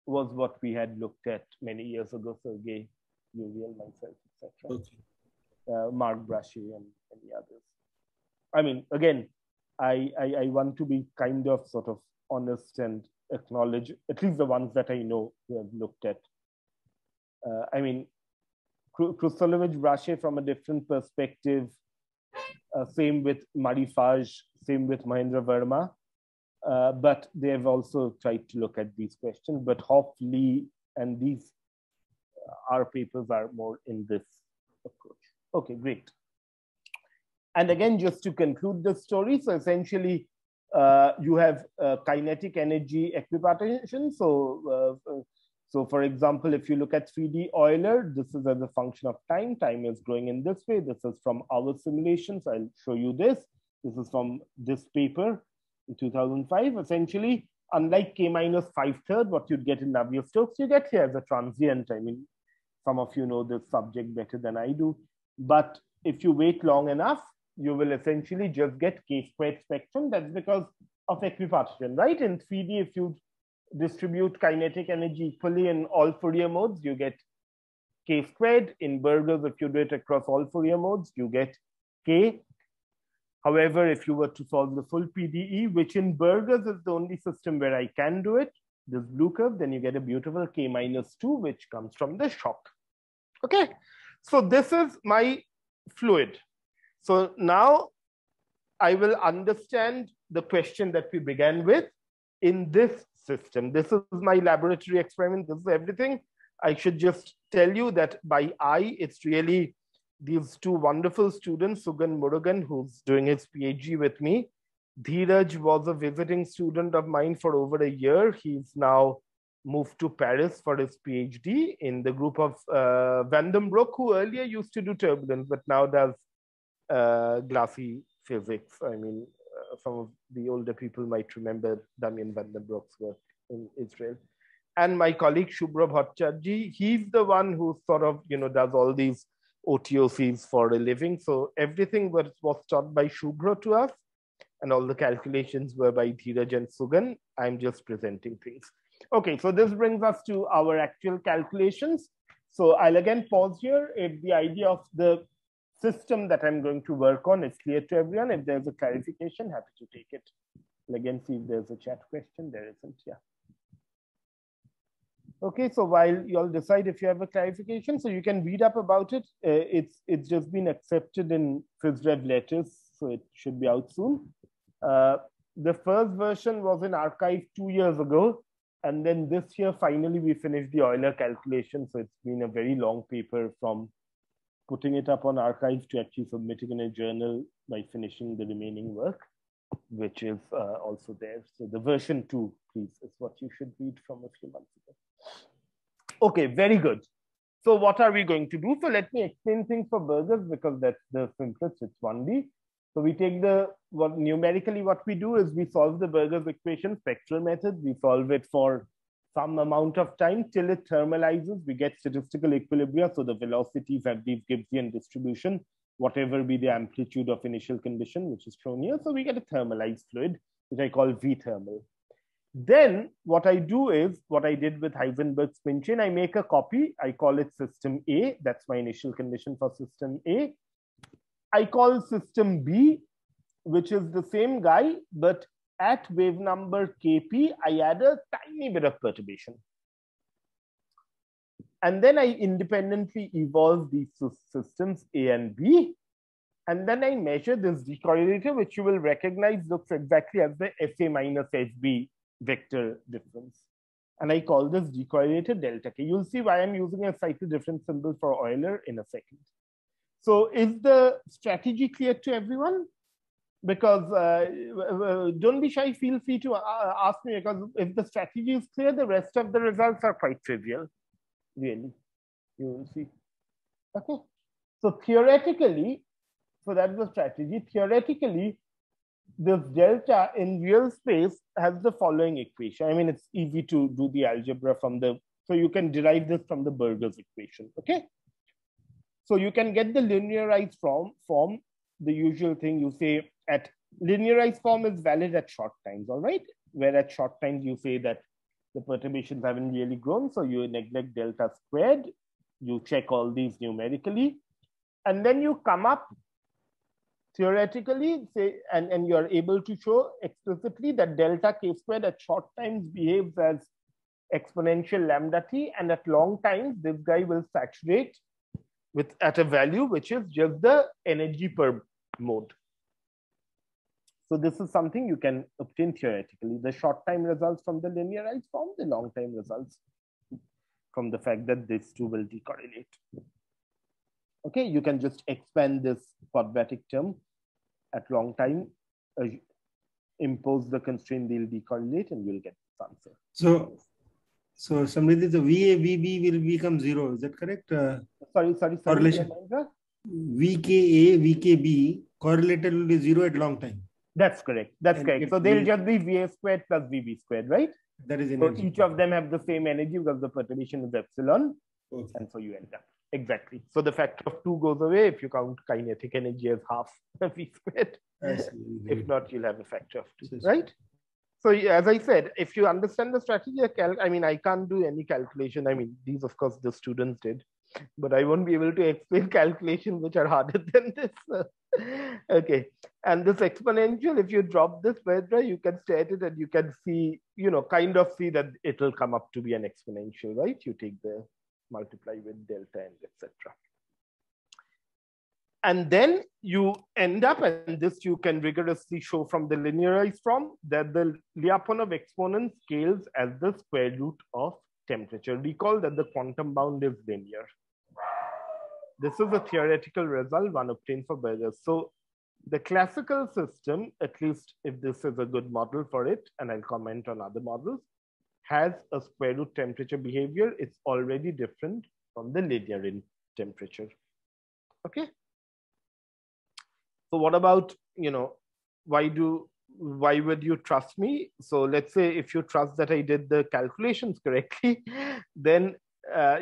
was what we had looked at many years ago, Sergey, Uriel, myself, etc. Okay. Mark Brashy and the others. I mean, again, I want to be kind of sort of honest and acknowledge at least the ones that I know who have looked at. I mean, Krustolovich, Brashe from a different perspective. Same with Marifaj, same with Mahendra Verma. But they have also tried to look at these questions. But Hoff, Lee, and these, our papers are more in this approach. Okay, great. And again, just to conclude the story, so essentially, you have kinetic energy equipartition. So for example, if you look at 3D Euler, this is as a function of time. Time is growing in this way. This is from our simulations. I'll show you this. This is from this paper in 2005. Essentially, unlike k minus 5/3, what you'd get in Navier-Stokes, you get here as a transient. I mean, some of you know this subject better than I do. But if you wait long enough, you will essentially just get k-squared spectrum. That's because of equipartition, right? In 3D, if you distribute kinetic energy equally in all Fourier modes, you get k-squared. In burgers, if you do it across all Fourier modes, you get k. However, if you were to solve the full PDE, which in burgers is the only system where I can do it, this blue curve, then you get a beautiful k minus 2, which comes from the shock. Okay, so this is my fluid. So now I will understand the question that we began with in this system. This is my laboratory experiment. This is everything. I should just tell you that by I, it's really these two wonderful students, Sugan Murugan, who's doing his PhD with me. Dheeraj was a visiting student of mine for over a year. He's now moved to Paris for his PhD in the group of Van den Broek, who earlier used to do turbulence, but now does glassy physics. I mean, some of the older people might remember Damien Van den Broek's work in Israel. And my colleague Shubhra Bhattacharjee, he's the one who sort of, you know, does all these OTOCs for a living. So everything was taught by Shubhra to us, and all the calculations were by Dheeraj and Sugan. I'm just presenting things. Okay, so this brings us to our actual calculations. So I'll again pause here. If the idea of the system that I'm going to work on is clear to everyone, if there's a clarification, happy to take it. I'll again see if there's a chat question. There isn't, yeah. Okay, so while you all decide if you have a clarification, so you can read up about it. It's just been accepted in FISREV letters, so it should be out soon. The first version was in archive 2 years ago, and then this year, finally, we finished the Euler calculation. So it's been a very long paper from putting it up on archive to actually submitting in a journal by finishing the remaining work, which is also there. So the version 2, please, is what you should read from a few months ago. Okay, very good. So what are we going to do? So let me explain things for burgers, because that's the simplest. It's 1D. So we take numerically what we do is we solve the burgers equation spectral method. We solve it for some amount of time till it thermalizes. We get statistical equilibria. So the velocities have these Gibbsian distribution, whatever be the amplitude of initial condition, which is shown here. So we get a thermalized fluid, which I call V thermal. Then what I do is what I did with Heisenberg's spin chain. I make a copy. I call it system A. That's my initial condition for system A. I call system B, which is the same guy, but at wave number Kp, I add a tiny bit of perturbation. And then I independently evolve these systems A and B. And then I measure this decorrelator, which you will recognize looks exactly as the SA minus SB vector difference. And I call this decorrelator delta K. You'll see why I'm using a slightly different symbol for Euler in a second. So is the strategy clear to everyone? Because don't be shy, feel free to ask me, because if the strategy is clear, the rest of the results are quite trivial, really. You will see. Okay. So theoretically, so that's the strategy. Theoretically, this delta in real space has the following equation. I mean, it's easy to do the algebra from the, so you can derive this from the Burger's equation, okay? So you can get the linearized form, the usual thing you say at linearized form is valid at short times, all right? Where at short times you say that the perturbations haven't really grown, so you neglect delta squared, you check all these numerically, and then you come up theoretically, say, and you're able to show explicitly that delta K squared at short times behaves as exponential lambda T, and at long times, this guy will saturate with at a value which is just the energy per mode. So this is something you can obtain theoretically. The short time results from the linearized form, the long time results from the fact that these two will decorrelate. Okay, you can just expand this quadratic term at long time, impose the constraint, they'll decorrelate, and you'll get this answer. So Samriddhi, the VA, VB will become 0. Is that correct? Sorry. Correlation. VKA, VKB correlated will be 0 at long time. That's correct. That's correct. So they'll just be VA squared plus VB squared, right? That is energy. So each of them have the same energy because the perturbation is epsilon. Okay. And so you end up. Exactly. So the factor of 2 goes away if you count kinetic energy as half V squared. If not, you'll have a factor of 2, right? So as I said, if you understand the strategy, I mean, I can't do any calculation. I mean, these, of course, the students did, but I won't be able to explain calculations which are harder than this. Okay. And this exponential, if you drop this Vedra, you can stare at it and you can see, kind of see that it'll come up to be an exponential, right? You take the multiply with delta and etc. And then you end up, and this you can rigorously show from the linearized form, that the Lyapunov exponent scales as the square root of temperature. Recall that the quantum bound is linear. This is a theoretical result one obtained for Burgers. So the classical system, at least if this is a good model for it, and I'll comment on other models, has a square root temperature behavior. It's already different from the linear in temperature. Okay. So what about, why would you trust me? So let's say if you trust that I did the calculations correctly, then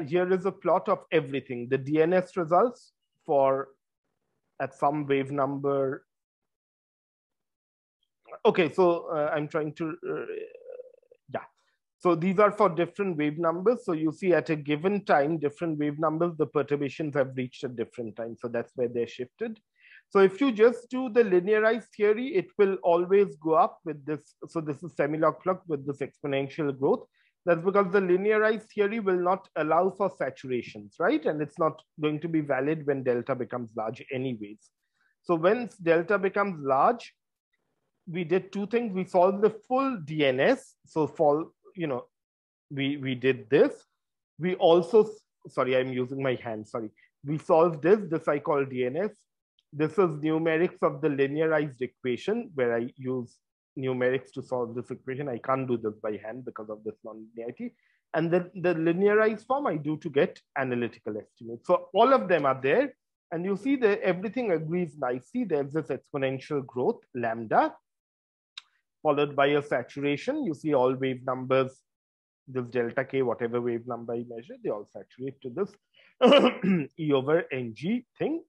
here is a plot of everything. The DNS results for at some wave number. Okay, so I'm trying to, yeah. So these are for different wave numbers. So you see at a given time, different wave numbers, the perturbations have reached a different time. So that's where they're shifted. So if you just do the linearized theory, it will always go up with this. So this is semi-log clock with this exponential growth. That's because the linearized theory will not allow for saturations, right? And it's not going to be valid when delta becomes large anyways. So when delta becomes large, we did two things. We solved the full DNS. So for, we did this. We also, sorry, I'm using my hand, sorry. We solved this I call DNS. This is numerics of the linearized equation where I use numerics to solve this equation. I can't do this by hand because of this non-linearity. And then the linearized form I do to get analytical estimates. So all of them are there. And you see that everything agrees nicely. There's this exponential growth, lambda, followed by a saturation. You see all wave numbers this delta K, whatever wave number I measure, they all saturate to this E over NG thing.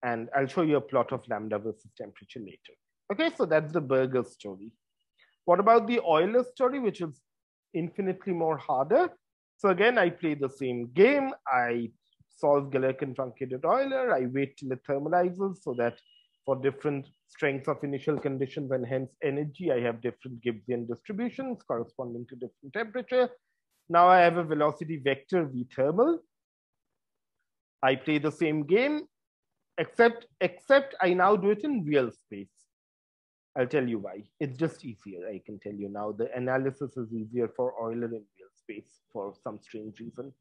And I'll show you a plot of lambda versus temperature later. Okay, so that's the Berger story. What about the Euler story, which is infinitely more harder? So again, I play the same game. I solve Galerkin truncated Euler. I wait till it thermalizes so that for different strengths of initial conditions and hence energy, I have different Gibbsian distributions corresponding to different temperature. Now I have a velocity vector V thermal. I play the same game, except I now do it in real space. I'll tell you why. It's just easier. I can tell you now. The analysis is easier for Euler in real space for some strange reason.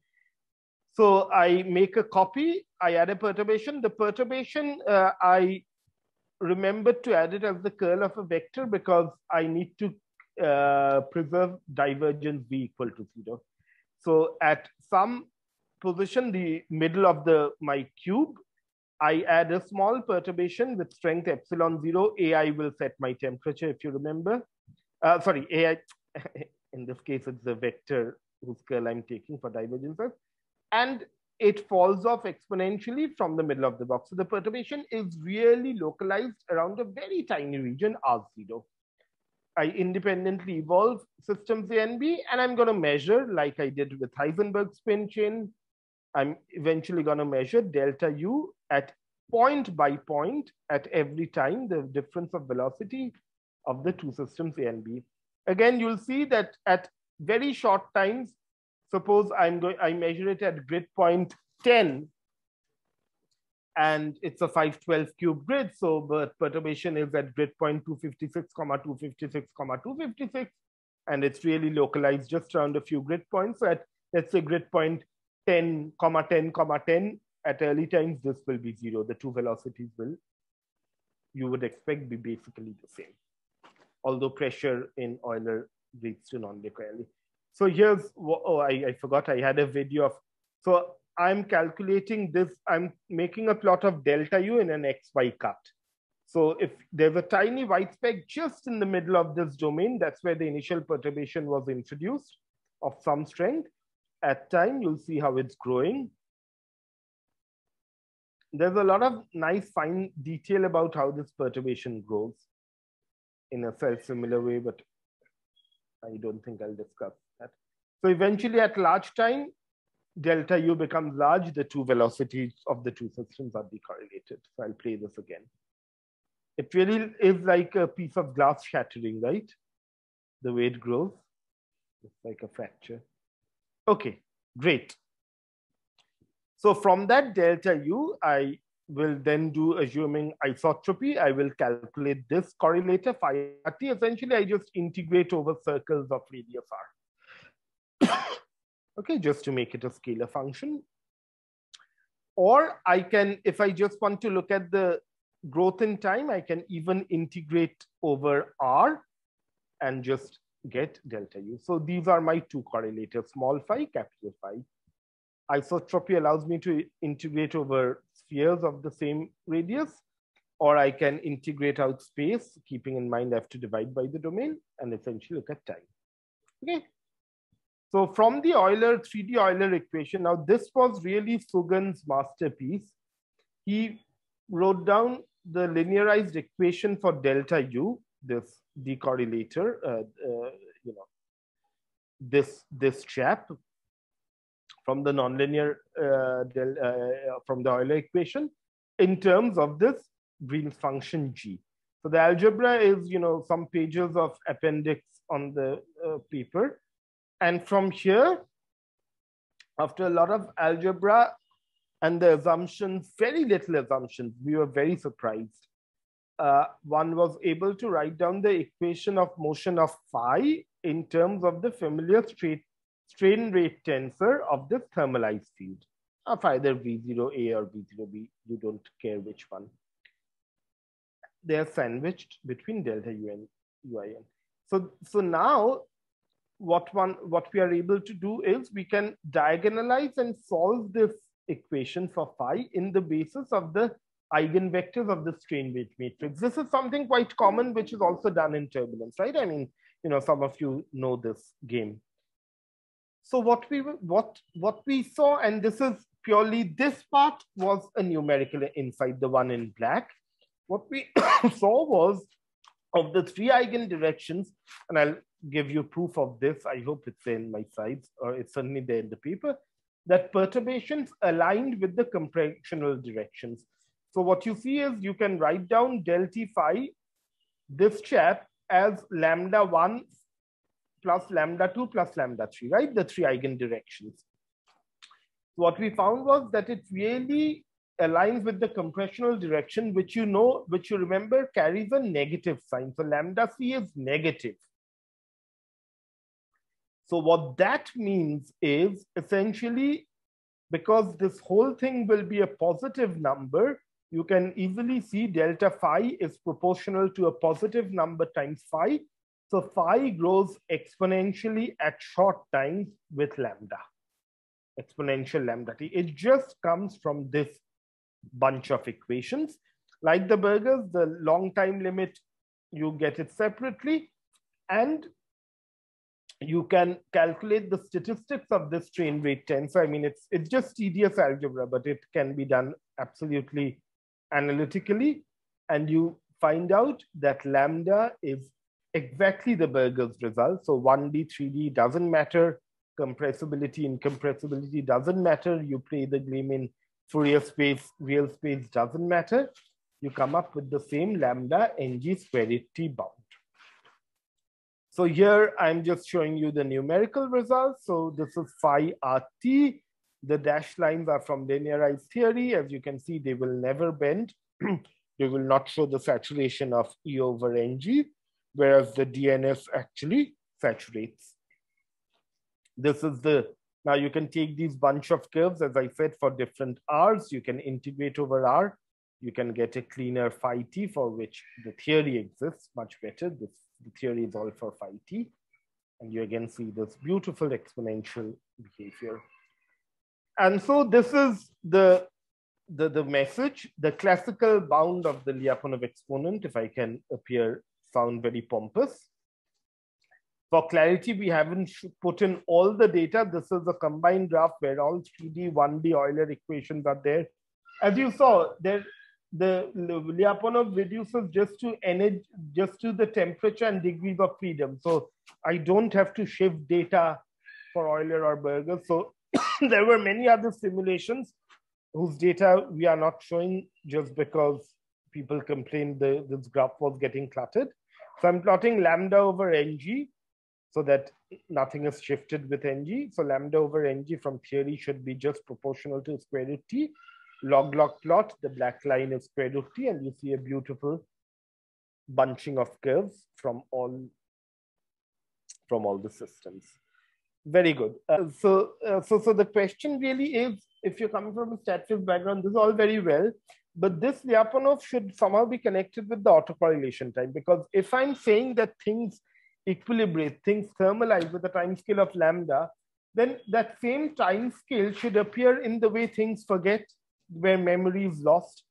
So I make a copy. I add a perturbation. The perturbation, I remember to add it as the curl of a vector because I need to preserve divergence V equal to 0. So at some position, the middle of my cube, I add a small perturbation with strength epsilon 0. AI will set my temperature, if you remember. Sorry, AI, in this case, it's the vector whose curl I'm taking for divergences. And it falls off exponentially from the middle of the box. So the perturbation is really localized around a very tiny region, R0. I independently evolve systems A and B, and I'm going to measure, like I did with Heisenberg spin chain, I'm eventually going to measure delta U at point by point at every time, the difference of velocity of the two systems A and B. Again, you'll see that at very short times, suppose I measure it at grid point 10, and it's a 512 cube grid. So the perturbation is at grid point 256, 256, 256, and it's really localized just around a few grid points. So at, let's say, grid point 10, 10, 10, at early times, this will be 0. The two velocities will, you would expect, be basically the same. Although pressure in Euler leads to non-decayally. So here's, oh, I forgot I had a video of, so I'm calculating this, I'm making a plot of delta U in an XY cut. So if there's a tiny white speck just in the middle of this domain, that's where the initial perturbation was introduced of some strength. At time, you'll see how it's growing. There's a lot of nice fine detail about how this perturbation grows in a self-similar way, but I don't think I'll discuss that. So eventually at large time, delta U becomes large. The two velocities of the two systems are decorrelated. So I'll play this again. It really is like a piece of glass shattering, right? The way it grows, it's like a fracture. Okay, great. So from that delta U, I will then do, assuming isotropy, I will calculate this correlator phi t. Essentially, I just integrate over circles of radius r. Okay, just to make it a scalar function. Or I can, if I just want to look at the growth in time, I can even integrate over r and just get delta U. So these are my two correlators, small phi, capital phi. Isotropy allows me to integrate over spheres of the same radius, or I can integrate out space, keeping in mind I have to divide by the domain and essentially look at time. Okay. So from the Euler, 3D Euler equation, now this was really Sugan's masterpiece. He wrote down the linearized equation for delta U, this decorrelator, this chap from the nonlinear, from the Euler equation in terms of this Green's function G. So the algebra is, some pages of appendix on the paper. And from here, after a lot of algebra and the assumptions, very little assumptions, we were very surprised. One was able to write down the equation of motion of phi in terms of the familiar strain rate tensor of this thermalized field of either V0A or V0B, you don't care which one. They are sandwiched between delta U and UIN. So now what we are able to do is we can diagonalize and solve this equation for phi in the basis of the eigenvectors of the strain rate matrix. This is something quite common, which is also done in turbulence, right? I mean, some of you know this game. So what we saw, and this is purely, this part was a numerical inside the one in black. What we saw was, of the three eigendirections, and I'll give you proof of this. I hope it's in my slides, or it's certainly there in the paper, that perturbations aligned with the compressional directions. So what you see is you can write down del T phi, this chap, as lambda 1 plus lambda 2 plus lambda 3, right? The three eigendirections. What we found was that it really aligns with the compressional direction, which you remember carries a negative sign. So lambda c is negative. So what that means is, essentially, because this whole thing will be a positive number, you can easily see delta phi is proportional to a positive number times phi. So phi grows exponentially at short times with lambda, exponential lambda t. It just comes from this bunch of equations. Like the burgers, the long time limit, you get it separately, and you can calculate the statistics of this strain rate tensor. I mean, it's just tedious algebra, but it can be done absolutely analytically, and you find out that lambda is exactly the burgers result. So 1D, 3D doesn't matter. Compressibility, incompressibility doesn't matter. You play the game in Fourier space, real space doesn't matter. You come up with the same lambda ng square root t bound. So here I'm just showing you the numerical results. So this is phi RT. The dashed lines are from linearized theory. As you can see, they will never bend. They will not show the saturation of E over Ng, whereas the DNS actually saturates. This is now you can take these bunch of curves, as I said, for different R's. You can integrate over R. You can get a cleaner phi t, for which the theory exists much better. The theory is all for phi t. And you again see this beautiful exponential behavior. And so this is the message, the classical bound of the Lyapunov exponent, if I can sound very pompous. For clarity, we haven't put in all the data. This is a combined graph where all 3D, 1D Euler equations are there. As you saw, the Lyapunov reduces just to the temperature and degrees of freedom. So I don't have to shift data for Euler or Burgers. So there were many other simulations whose data we are not showing just because people complained this graph was getting cluttered. So I'm plotting lambda over Ng, so that nothing is shifted with Ng. So lambda over Ng from theory should be just proportional to square root t. Log plot, the black line is square root t, and you see a beautiful bunching of curves from all the systems. Very good. So the question really is, if you're coming from a stat physics background, this is all very well, but this Lyapunov should somehow be connected with the autocorrelation time, because if I'm saying that things equilibrate, things thermalize with a time scale of lambda, then that same time scale should appear in the way things forget, where memory is lost.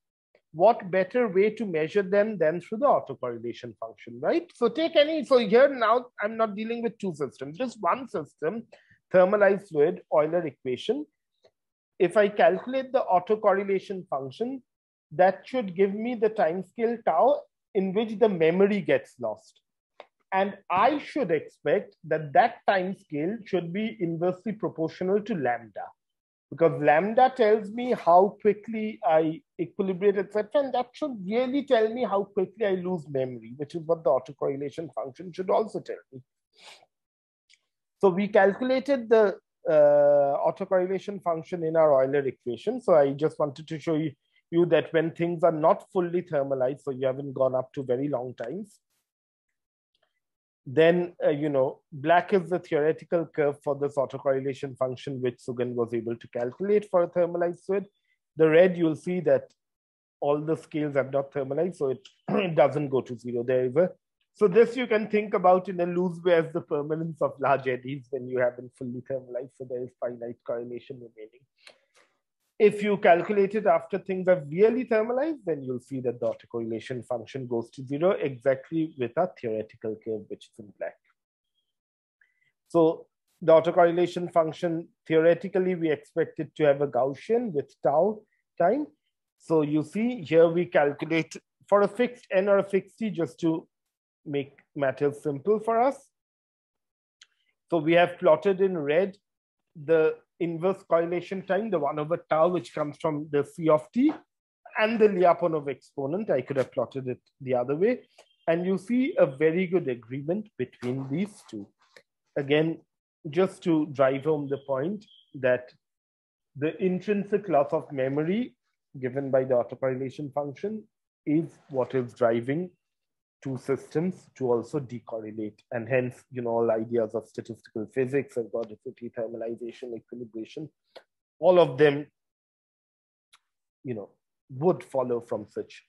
What better way to measure them than through the autocorrelation function, right? So so here now I'm not dealing with two systems, just one system, thermalized fluid, Euler equation. If I calculate the autocorrelation function, that should give me the time scale tau in which the memory gets lost. And I should expect that that time scale should be inversely proportional to lambda, because lambda tells me how quickly I equilibrate, etc. And that should really tell me how quickly I lose memory, which is what the autocorrelation function should also tell me. So we calculated the autocorrelation function in our Euler equation. So I just wanted to show you that when things are not fully thermalized, so you haven't gone up to very long times, then, black is the theoretical curve for this autocorrelation function, which Sugan was able to calculate for a thermalized fluid. The red, you'll see that all the scales have not thermalized, so it doesn't go to zero. So this you can think about in a loose way as the permanence of large eddies when you haven't fully thermalized, so there is finite correlation remaining. If you calculate it after things have really thermalized, then you'll see that the autocorrelation function goes to zero exactly with a theoretical curve, which is in black. So The autocorrelation function, theoretically, we expect it to have a Gaussian with tau time. So you see here we calculate for a fixed n or a fixed t, just to make matters simple for us. So we have plotted in red the inverse correlation time, the 1 over tau, which comes from the C of t, and the Lyapunov exponent. I could have plotted it the other way. And you see a very good agreement between these two. Again, just to drive home the point that the intrinsic loss of memory given by the autocorrelation function is what is driving two systems to also decorrelate. And hence, all ideas of statistical physics, ergodicity, thermalization, equilibration, all of them, would follow from such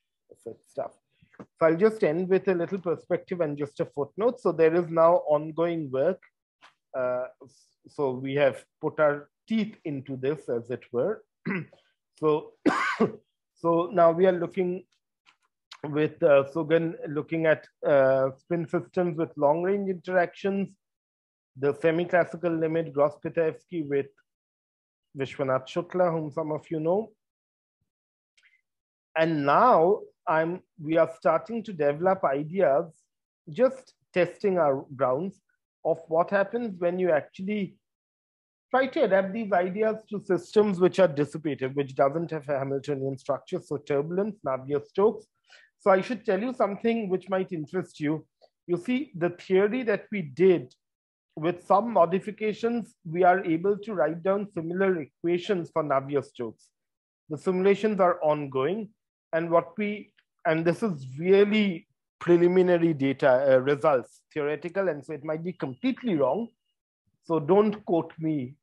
stuff. So I'll just end with a little perspective and just a footnote. So there is now ongoing work. So we have put our teeth into this, as it were. So now we are looking with Sugan, looking at spin systems with long-range interactions, the semi-classical limit, Gross-Pitaevsky with Vishwanath Shukla, whom some of you know. And now we are starting to develop ideas, just testing our grounds of what happens when you actually try to adapt these ideas to systems which are dissipative, which doesn't have a Hamiltonian structure. So turbulence, Navier-Stokes. So I should tell you something which might interest you. You see, the theory that we did, with some modifications, we are able to write down similar equations for Navier-Stokes. The simulations are ongoing. And this is really preliminary data results, theoretical, and so it might be completely wrong. So don't quote me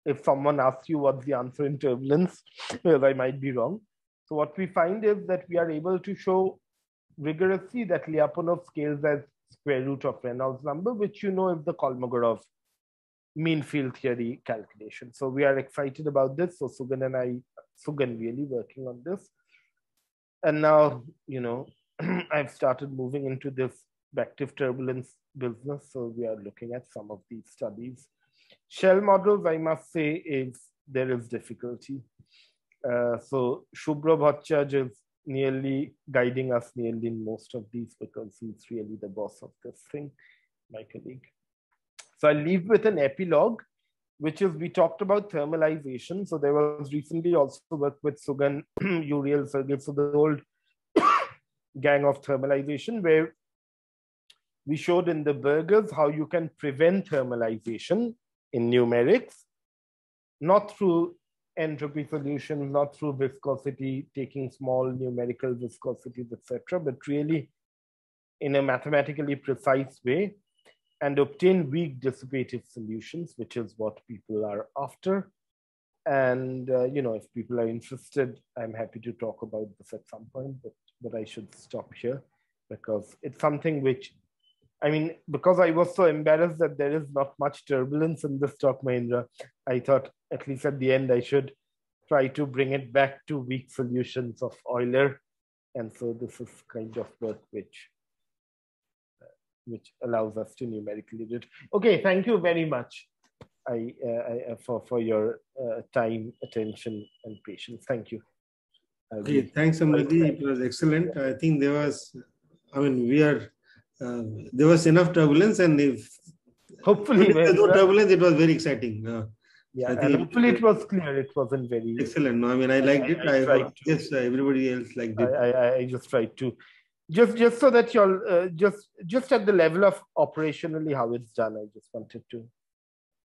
if someone asks you what's the answer in turbulence, because I might be wrong. So what we find is that we are able to show rigorously that Lyapunov scales as square root of Reynolds number, which is the Kolmogorov mean field theory calculation. So we are excited about this. So Sugan really working on this. And now, I've started moving into this active turbulence business. So we are looking at some of these studies. Shell models, I must say, there is difficulty. So Shubhra Bhattacharya is nearly guiding us in most of these, because he's really the boss of this thing, my colleague. So I'll leave with an epilogue, which is, we talked about thermalization. So there was recently also work with Sugan, Uriel, Sergey, so the old gang of thermalization, where we showed in the burgers how you can prevent thermalization in numerics, not through entropy solutions, not through viscosity, taking small numerical viscosities, etc., but really in a mathematically precise way, and obtain weak dissipative solutions, which is what people are after. And if people are interested, I'm happy to talk about this at some point, but I should stop here, because it's something which, because I was so embarrassed that there is not much turbulence in this talk, Mahindra, I thought at least at the end I should try to bring it back to weak solutions of Euler. And so this is kind of work which allows us to numerically do it. Okay, thank you very much for your time, attention, and patience. Thank you. Okay, thanks, Samriddhi. It was excellent. I think there was, there was enough turbulence, and if hopefully there was no turbulence, it was very exciting. Yeah, and hopefully it was clear. It wasn't very excellent. No, I liked it. I guess everybody else liked it. I just tried to. Just so that you'll just at the level of operationally how it's done, I just wanted to.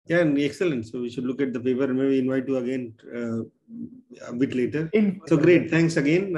Yeah, and excellent. So we should look at the paper and maybe invite you again a bit later. So great. Thanks again.